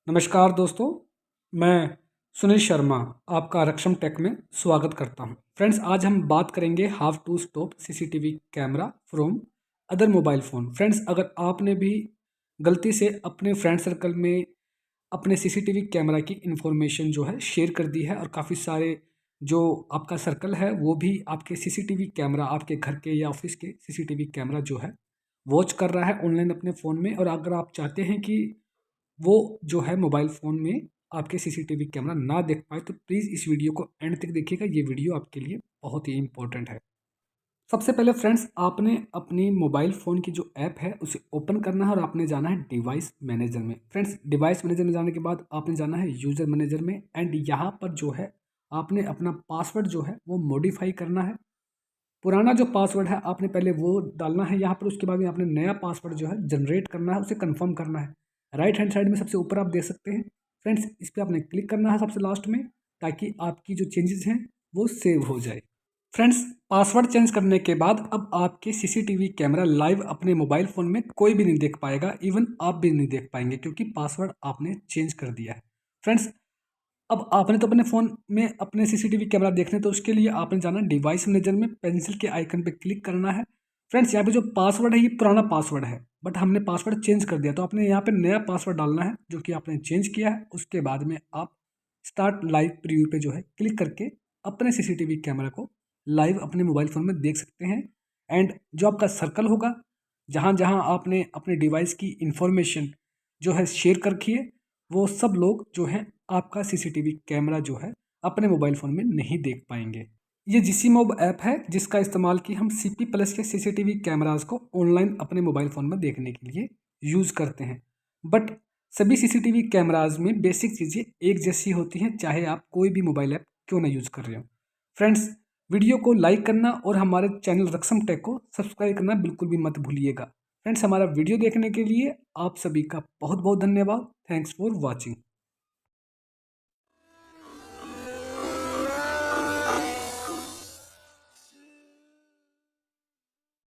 नमस्कार दोस्तों, मैं सुनील शर्मा आपका रक्षम टेक में स्वागत करता हूं। फ्रेंड्स, आज हम बात करेंगे how to stop CCTV camera from other mobile phone. Friends, अगर आपने भी गलती से अपने फ्रेंड सर्कल में अपने सीसीटीवी कैमरा की इन्फॉर्मेशन जो है शेयर कर दी है और काफ़ी सारे जो आपका सर्कल है वो भी आपके सीसीटीवी कैमरा, आपके घर के या ऑफिस के सीसीटीवी कैमरा जो है वॉच कर रहा है ऑनलाइन अपने फ़ोन में, और अगर आप चाहते हैं कि वो जो है मोबाइल फ़ोन में आपके सीसीटीवी कैमरा ना देख पाए, तो प्लीज़ इस वीडियो को एंड तक देखिएगा। ये वीडियो आपके लिए बहुत ही इम्पोर्टेंट है। सबसे पहले फ्रेंड्स, आपने अपनी मोबाइल फ़ोन की जो ऐप है उसे ओपन करना है और आपने जाना है डिवाइस मैनेजर में। फ्रेंड्स, डिवाइस मैनेजर में जाने के बाद आपने जाना है यूज़र मैनेजर में, एंड यहाँ पर जो है आपने अपना पासवर्ड जो है वो मॉडिफाई करना है। पुराना जो पासवर्ड है आपने पहले वो डालना है यहाँ पर, उसके बाद में आपने नया पासवर्ड जो है जनरेट करना है, उसे कंफर्म करना है। राइट हैंड साइड में सबसे ऊपर आप देख सकते हैं फ्रेंड्स, इस पर आपने क्लिक करना है सबसे लास्ट में, ताकि आपकी जो चेंजेस हैं वो सेव हो जाए। फ्रेंड्स, पासवर्ड चेंज करने के बाद अब आपके सीसीटीवी कैमरा लाइव अपने मोबाइल फ़ोन में कोई भी नहीं देख पाएगा, इवन आप भी नहीं देख पाएंगे, क्योंकि पासवर्ड आपने चेंज कर दिया है। फ्रेंड्स, अब आपने तो अपने फ़ोन में अपने सीसीटीवी कैमरा देखने, तो उसके लिए आपने जाना है डिवाइस मैनेजर में, पेंसिल के आइकन पे क्लिक करना है। फ्रेंड्स, यहाँ पे जो पासवर्ड है ये पुराना पासवर्ड है, बट हमने पासवर्ड चेंज कर दिया, तो आपने यहाँ पे नया पासवर्ड डालना है जो कि आपने चेंज किया है। उसके बाद में आप स्टार्ट लाइव प्रीव्यू पे जो है क्लिक करके अपने सीसीटीवी कैमरा को लाइव अपने मोबाइल फ़ोन में देख सकते हैं। एंड जो आपका सर्कल होगा, जहाँ जहाँ आपने अपने डिवाइस की इंफॉर्मेशन जो है शेयर कर रखी है, वो सब लोग जो हैं आपका सीसीटीवी कैमरा जो है अपने मोबाइल फ़ोन में नहीं देख पाएंगे। ये जीसी मोब ऐप है जिसका इस्तेमाल कि हम सीपी प्लस के सीसीटीवी कैमरास को ऑनलाइन अपने मोबाइल फ़ोन में देखने के लिए यूज़ करते हैं। बट सभी सीसीटीवी कैमराज में बेसिक चीज़ें एक जैसी होती हैं, चाहे आप कोई भी मोबाइल ऐप क्यों ना यूज़ कर रहे हो। फ्रेंड्स, वीडियो को लाइक करना और हमारे चैनल रक्षम टेक को सब्सक्राइब करना बिल्कुल भी मत भूलिएगा। फ्रेंड्स, हमारा वीडियो देखने के लिए आप सभी का बहुत बहुत धन्यवाद। Thanks for watching.